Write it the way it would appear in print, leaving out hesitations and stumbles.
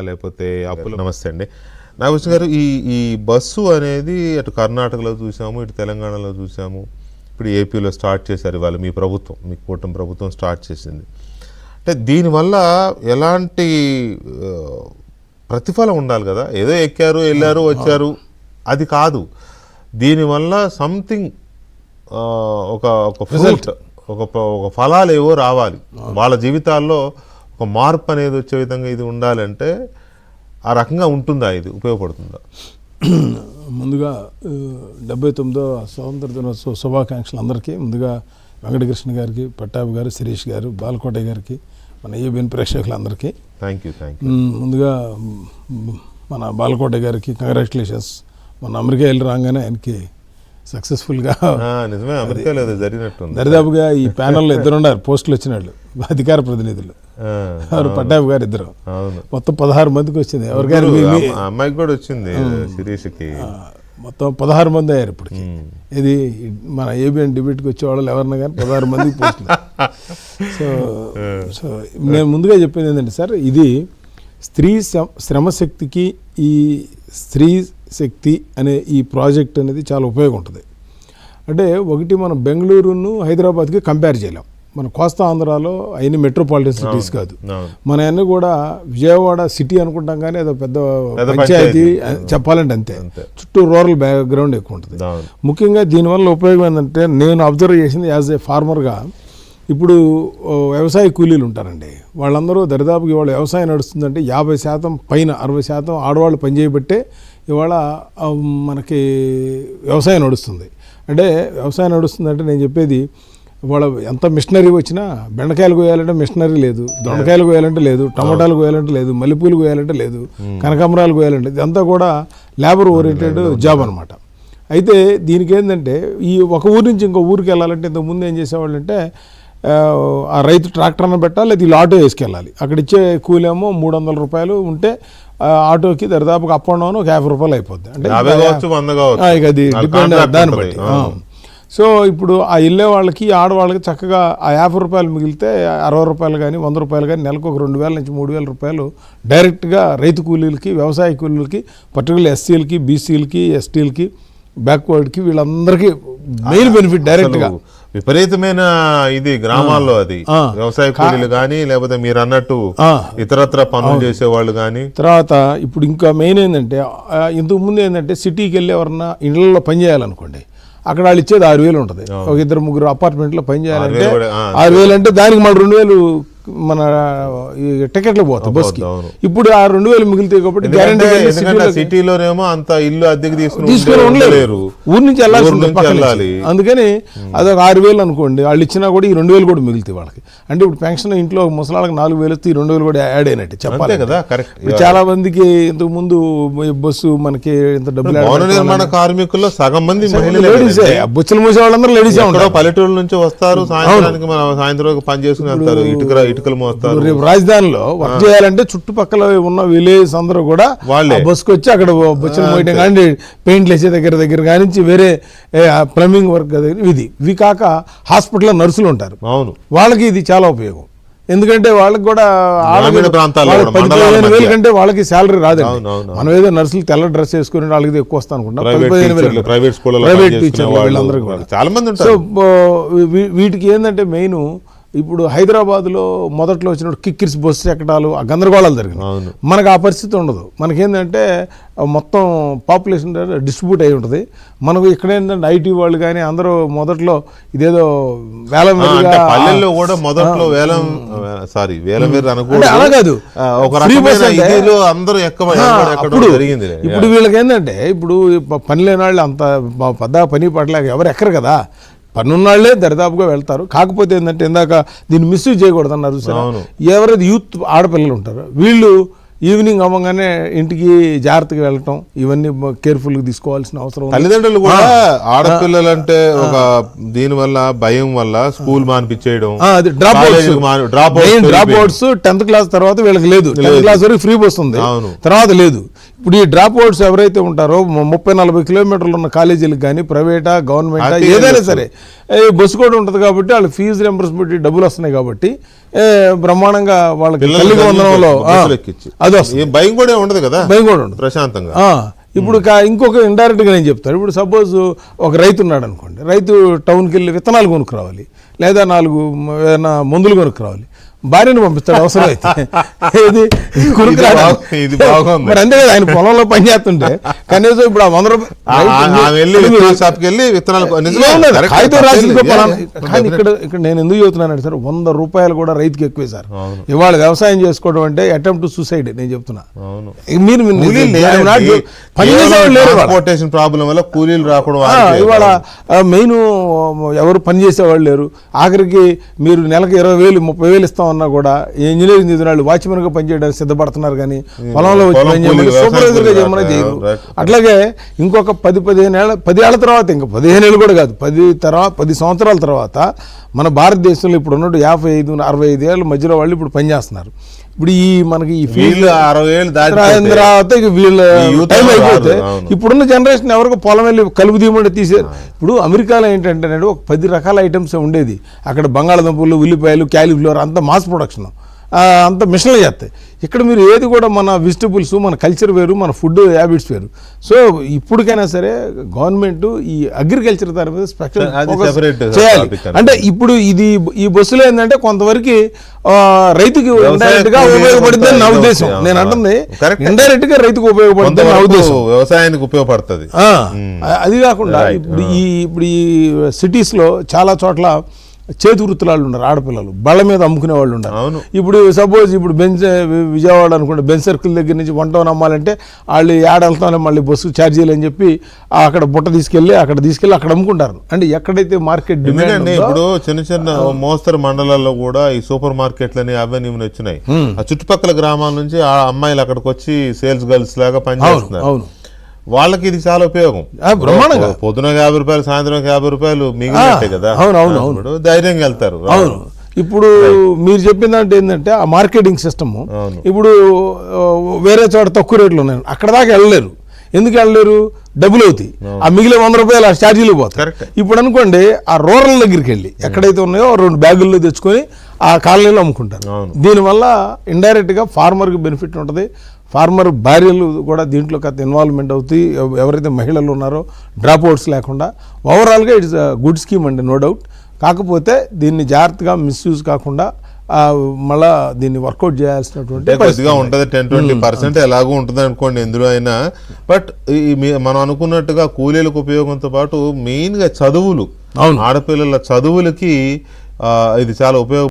లేకపోతే అప్పులు. నమస్తే అండి నాగభూషణ్ గారు. ఈ బస్సు అనేది అటు కర్ణాటకలో చూసాము, ఇటు తెలంగాణలో చూసాము, ఇప్పుడు ఏపీలో స్టార్ట్ చేశారు. ఇవాళ మీ ప్రభుత్వం, మీ కూటమి ప్రభుత్వం స్టార్ట్ చేసింది. అంటే దీనివల్ల ఎలాంటి ప్రతిఫలం ఉండాలి కదా, ఏదో ఎక్కారు వెళ్ళారు వచ్చారు అది కాదు. దీనివల్ల సంథింగ్ ఒక ఫ్రూట్, ఒక ఫలాలు ఏవో రావాలి వాళ్ళ జీవితాల్లో, ఒక మార్పు అనేది వచ్చే విధంగా ఇది ఉండాలంటే ఆ రకంగా ఉంటుందా, ఇది ఉపయోగపడుతుందా? ముందుగా 79వ స్వాతంత్ర దినోత్సవ శుభాకాంక్షలు అందరికీ. ముందుగా వెంకటకృష్ణ గారికి, పట్టాభి గారు, శిరీష్ గారు, బాలకోట గారికి, మన ఏబిఎన్ ప్రేక్షకులందరికీ థ్యాంక్ యూ. ముందుగా మన బాలకోట గారికి కంగ్రాచులేషన్స్. మన అమెరికా వెళ్ళి రాగానే ఆయనకి సక్సెస్ఫుల్గా నిజమే అమెరికాలో జరిగినట్టు దరిదాపుగా ఈ ప్యానల్లో ఇద్దరు ఉన్నారు పోస్టులు వచ్చిన వాళ్ళు, అధికార ప్రతినిధులు. ఎవరు? పట్టాభి గారు ఇద్దరు. మొత్తం 16 మందికి వచ్చింది. ఎవరికైనా అమ్మాయికి కూడా వచ్చింది, శిరీష్కి. మొత్తం 16 మంది అయ్యారు ఇప్పటికి. ఇది మన ఏబిఎన్ డిబేట్కి వచ్చేవాళ్ళు ఎవరన్నా కానీ 16 మందికి పోస్టులు. సో నేను ముందుగా చెప్పేది ఏంటంటే సార్, ఇది స్త్రీ శ్రమశక్తికి ఈ స్త్రీ శక్తి అనే ఈ ప్రాజెక్ట్ అనేది చాలా ఉపయోగం ఉంటుంది. అంటే ఒకటి మనం బెంగళూరును హైదరాబాద్కి కంపేర్ చేయలేం. మన కోస్తా ఆంధ్రాలో అయిన మెట్రోపాలిటన్ సిటీస్ కాదు, మన అన్నీ కూడా విజయవాడ సిటీ అనుకుంటాం కానీ అదో పెద్ద పంచాయతీ చెప్పాలంటే అంతే. చుట్టూ రూరల్ బ్యాక్గ్రౌండ్ ఎక్కువ ఉంటుంది. ముఖ్యంగా దీనివల్ల ఉపయోగం ఏంటంటే, నేను అబ్జర్వ్ చేసింది యాజ్ ఏ ఫార్మర్గా, వ్యవసాయ కూలీలు ఉంటారండి, వాళ్ళందరూ దరిదాపుకి ఇవాళ వ్యవసాయం నడుస్తుందంటే 50% పైన 60% ఆడవాళ్ళు పనిచేయబట్టే ఇవాళ మనకి వ్యవసాయం నడుస్తుంది. అంటే వ్యవసాయం నడుస్తుందంటే నేను చెప్పేది, వాళ్ళ ఎంత మిషనరీ వచ్చినా బెండకాయలు కోయాలంటే మిషనరీ లేదు, దొండకాయలు కోయాలంటే లేదు, టమాటాలు కోయాలంటే లేదు, మల్లెపూలు కోయాలంటే లేదు, కనకాంబరాలు కోయాలంటే ఇదంతా కూడా లేబర్ ఓరియంటెడ్ జాబ్ అనమాట. అయితే దీనికి ఏంటంటే, ఈ ఒక ఊరి నుంచి ఇంకో ఊరికి వెళ్ళాలంటే ఇంతకుముందు ఏం చేసేవాళ్ళంటే, ఆ రైతు ట్రాక్టర్ని పెట్టాలి, లేదా ఆటో వేసుకెళ్ళాలి. అక్కడ ఇచ్చే కూలేమో 300 రూపాయలు ఉంటే ఆటోకి దరిదాపుగా అప్ అండ్ డౌన్ ఒక 50 రూపాయలు అయిపోద్ది. అంటే ఇక అది డిపెండ్ దాన్ని బట్టి. సో ఇప్పుడు ఆ వెళ్ళే వాళ్ళకి, ఆడవాళ్ళకి చక్కగా ఆ 50 రూపాయలు మిగిలితే 60 రూపాయలు కానీ 100 రూపాయలు కానీ నెలకు ఒక 2000 నుంచి 3000 రూపాయలు డైరెక్ట్గా రైతు కూలీలకి, వ్యవసాయ కూలీలకి, పర్టికులర్ ఎస్సీలకి, బీసీలకి, ఎస్టీలకి, బ్యాక్వర్డ్కి, వీళ్ళందరికీ మెయిన్ బెనిఫిట్ డైరెక్ట్గా. విపరీతమైన ఇది గ్రామాల్లో, అది వ్యవసాయ కూలీలు కానీ, లేకపోతే మీరు అన్నట్టు ఇతరత్ర పనులు చేసేవాళ్ళు కానీ. తర్వాత ఇప్పుడు ఇంకా మెయిన్ ఏంటంటే, ఇంతకు ముందు ఏంటంటే సిటీకి వెళ్ళి ఎవరన్నా ఇళ్లలో పని చేయాలనుకోండి, అక్కడ వాళ్ళు ఇచ్చేది 6000 ఉంటుంది. ఒక 2-3 అపార్ట్మెంట్లో పని చేయాలంటే 6000 అంటే దానికి మళ్ళీ 2000 మన టికెట్లు పోతాయి బస్కి. ఇప్పుడు ఆ 2000 మిగులుతాయి కాబట్టి సిటీలోనేమో అంత ఇల్లు అద్దెకి తీసుకుని ఉండలేరు, ఊరి నుంచి వెళ్ళాలి. అందుకని అదొక 6000 అనుకోండి, వాళ్ళు ఇచ్చినా కూడా ఈ 2000 కూడా మిగులుతాయి వాళ్ళకి. అంటే ఇప్పుడు పెన్షన్ ఇంట్లో ముసలాళ్ళకి 4000 వస్తే ఈ 2000 కూడా యాడ్ అయినట్టు చెప్పాలి కదా. చాలా మందికి ఇంతకు ముందు బస్సు మనకి ఇంత డబ్బులు, నిర్మాణ కార్మికుల్లో సగం మంది లేడీసే, బుచ్చలు మూసే వాళ్ళందరూ లేడీసే ఉంటారు. పల్లెటూరు నుంచి వస్తారు, సాయంత్రం పని చేసుకుని వెళ్తారు, ఇటుకలు మోస్తారు. రేపు రాజధానిలో వర్క్ చేయాలంటే చుట్టుపక్కల ఉన్న విలేజ్ అందరూ కూడా బస్కి వచ్చి అక్కడ బస్సులు మోయడం కానీ, పెయింట్లు వేసే దగ్గర కానీ, వేరే ప్లంబింగ్ వర్క్ ఇవి కాక హాస్పిటల్లో నర్సులు ఉంటారు, వాళ్ళకి ఇది చాలా ఉపయోగం. ఎందుకంటే వాళ్ళకి కూడా 15,000 కంటే వాళ్ళకి శాలరీ రాదండి. మనం ఏదో నర్సులు తెల్ల డ్రెస్ వేసుకుని వాళ్ళకి ఎక్కువ వస్తా అనుకుంటాం, ప్రైవేట్ టీచర్ వీళ్ళందరికీ కూడా చాలా మంది. సో వీటికి ఏంటంటే మెయిన్, ఇప్పుడు హైదరాబాద్లో మొదట్లో వచ్చినప్పుడు కిక్కిర్స్ బస్సు ఎక్కడాలు, ఆ గందరగోళాలు జరిగినాయి. మనకు ఆ పరిస్థితి ఉండదు. మనకేంటంటే మొత్తం పాపులేషన్ డిస్ట్రిబ్యూట్ అయి ఉంటుంది. మనకు ఇక్కడ ఏంటంటే ఐటీ వాళ్ళు కానీ అందరూ మొదట్లో ఇదేదో వేలం పల్లెల్లో కూడా మొదట్లో వేలం అలా కాదు, ఇప్పుడు వీళ్ళకి ఏంటంటే, ఇప్పుడు పని లేని వాళ్ళు అంత పెద్ద పని పడలేక ఎవరు ఎక్కరు కదా, పన్నున్నాళ్లే దరిదాపుగా వెళ్తారు. కాకపోతే ఏంటంటే, ఇందాక దీన్ని మిస్యూజ్ చేయకూడదు అన్నారు సార్. ఎవరైతే యూత్ ఆడపిల్లలు ఉంటారో వీళ్ళు ఈవినింగ్ అవ్వగానే ఇంటికి జాగ్రత్తగా వెళ్ళటం, ఇవన్నీ కేర్ఫుల్గా తీసుకోవాల్సిన అవసరం. తల్లిదండ్రులు కూడా ఆడపిల్లలు అంటే ఒక దీని వల్ల భయం వల్ల స్కూల్ మానిపించేయడం, డ్రాప్ అవుట్స్ 10th క్లాస్ తర్వాత వీళ్ళకి లేదు, 10th క్లాస్ వరకు ఫ్రీ బస్ ఉంది, తర్వాత లేదు. ఇప్పుడు ఈ డ్రాప్ అవుట్స్ ఎవరైతే ఉంటారో 30-40 కిలోమీటర్లు ఉన్న కాలేజీలకు కానీ ప్రైవేటా గవర్నమెంటా ఏదైనా సరే బస్సు కూడా ఉంటుంది కాబట్టి వాళ్ళ ఫీజు రింబర్స్మెంట్ డబ్బులు వస్తున్నాయి కాబట్టి బ్రహ్మాండంగా వాళ్ళకి తల్లికి వందనంలో అది వస్తుంది. భయం కూడా ఉండదు కదా, భయం కూడా ఉండదు ప్రశాంతంగా. ఇప్పుడు ఇంకొక ఇండైరెక్ట్గా నేను చెప్తాను. ఇప్పుడు సపోజ్ ఒక రైతు ఉన్నాడు అనుకోండి, రైతు టౌన్కి వెళ్ళి విత్తనాలు కొనుక్కురావాలి, లేదా 4 ఏదైనా మందులు కొనుక్కురావాలి, భార్యను పంపిస్తాడు అవసరం అయితే. ఏది ఇది బాగుంది. మరి అంతే కదా, ఆయన పొలంలో పని చేస్తుంటే కనీసం ఇప్పుడు 100 కానీ ఇక్కడ నేను ఎందుకు చెబుతున్నానంటే సార్, 100 రూపాయలు కూడా రైతుకి ఎక్కువే సార్. ఇవాళ వ్యవసాయం చేసుకోవడం అంటే అటెంప్ట్ టు సూసైడ్. నేను చెప్తున్నా, మీరు ట్రాన్స్పోర్టేషన్ ప్రాబ్లం వల్ల కూలీలు రాకూడదు. ఇవాళ మెయిన్ ఎవరు పని చేసేవాళ్ళు లేరు. ఆఖరికి మీరు నెలకు 20,000-30,000 ఇస్తామన్నా కూడా ఇంజనీరింగ్ చదివిన వాళ్ళు వాచ్మెన్ గా పనిచేయడానికి సిద్ధపడుతున్నారు, కానీ పొలంలో వచ్చి పని చేయమని సూపర్వైజర్ గా చేయమని చేయరు. అట్లాగే ఇంకొక 10 ఏళ్ల తర్వాత, ఇంకా 15 ఏళ్ళు కూడా కాదు, 10 సంవత్సరాల తర్వాత మన భారతదేశంలో ఇప్పుడు ఉన్నట్టు 55-65 ఏళ్ళ మధ్యలో వాళ్ళు ఇప్పుడు పనిచేస్తున్నారు. ఇప్పుడు ఈ మనకి ఈ ఫీల్డ్ 60 ఏళ్ళు తర్వాత వీళ్ళ టైం అయిపోతే ఇప్పుడున్న జనరేషన్ ఎవరికి పొలం వెళ్ళి కలుపు తీయమంటే తీసే. ఇప్పుడు అమెరికాలో ఏంటంటే ఒక 10 రకాల ఐటమ్స్ ఉండేది. అక్కడ బంగాళదుంపలు, ఉల్లిపాయలు, క్యాలీఫ్లవర్ అంతా మాస్ ప్రొడక్షన్, అంత మిషన్లు చేస్తాయి. ఇక్కడ మీరు ఏది కూడా మన వెజిటబుల్స్, మన కల్చర్ వేరు, మన ఫుడ్ హ్యాబిట్స్ వేరు. సో ఇప్పటికైనా సరే గవర్నమెంట్ ఈ అగ్రికల్చర్ దాని మీద స్పెషల్ చేయాలి. అంటే ఇప్పుడు ఈ బస్సులో ఏంటంటే కొంతవరకు రైతుకి ఇండైరెక్ట్ గా ఉపయోగపడుతుంది నా ఉద్దేశం. నేను అంటుంది ఇండైరెక్ట్ గా రైతుకు ఉపయోగపడుతుంది నా ఉద్దేశం, వ్యవసాయానికి ఉపయోగపడుతుంది. అది కాకుండా ఇప్పుడు ఈ సిటీస్ లో చాలా చోట్ల చేతి వృత్తులాళ్ళు ఉన్నారు, ఆడపిల్లలు బళ్ళ మీద అమ్ముకునే వాళ్ళు ఉన్నారు. ఇప్పుడు సపోజ్ ఇప్పుడు విజయవాడ అనుకుంటే బెంచ్ సర్కిల్ దగ్గర నుంచి 1 టౌన్ అమ్మాలంటే వాళ్ళు ఏడెళ్తానే మళ్ళీ బస్సు ఛార్జీలు అని చెప్పి అక్కడ బుట్ట తీసుకెళ్ళి అక్కడ అమ్ముకుంటారు. అంటే ఎక్కడైతే మార్కెట్ డిమాండ్. ఇప్పుడు చిన్న మోస్తరు మండలాల్లో కూడా ఈ సూపర్ మార్కెట్లని అవన్నీ వచ్చినాయి. ఆ చుట్టుపక్కల గ్రామాల నుంచి ఆ అమ్మాయిలు అక్కడికి వచ్చి సేల్స్ గర్ల్స్ లాగా పనిచేస్తున్నారు. వాళ్ళకి ఇది చాలా ఉపయోగం. పొద్దున 50 రూపాయలు, సాయంత్రం 50 రూపాయలు మిగిలినట్టే కదా. అవును, ధైర్యంగా వెళ్తారు. అవును, ఇప్పుడు మీరు చెప్పిందంటే ఏంటంటే ఆ మార్కెటింగ్ సిస్టమ్ ఇప్పుడు వేరే చోట తక్కువ రేట్లు ఉన్నాయి, అక్కడ దాకా వెళ్ళలేరు. ఎందుకు వెళ్ళలేరు? డబ్బులు అవుతాయి. ఆ మిగిలిన 100 రూపాయలు ఆ ఛార్జీలు పోతాయి. ఇప్పుడు అనుకోండి ఆ రూరల్ దగ్గరికి వెళ్ళి ఎక్కడైతే ఉన్నాయో 2 బ్యాగుల్లో తెచ్చుకొని ఆ కాలనీలో అమ్ముకుంటారు. దీనివల్ల ఇండైరెక్ట్ గా ఫార్మర్ కి బెనిఫిట్ ఉంటుంది. ఫార్మర్ భార్యలు కూడా దీంట్లో కాస్త ఇన్వాల్వ్మెంట్ అవుతాయి, ఎవరైతే మహిళలు ఉన్నారో డ్రాప్ అవుట్స్ లేకుండా. ఓవరాల్గా ఇట్స్ గుడ్ స్కీమ్ అండి, నో డౌట్. కాకపోతే దీన్ని జాగ్రత్తగా మిస్యూజ్ కాకుండా మళ్ళా దీన్ని వర్కౌట్ చేయాల్సినటువంటి కొద్దిగా ఉంటుంది. 10-20% ఎలాగో ఉంటుంది అనుకోండి ఎందులో అయినా. బట్ మనం అనుకున్నట్టుగా కూలీలకు ఉపయోగంతో పాటు మెయిన్గా చదువులు, ఆడపిల్లల చదువులకి ఇది చాలా ఉపయోగం.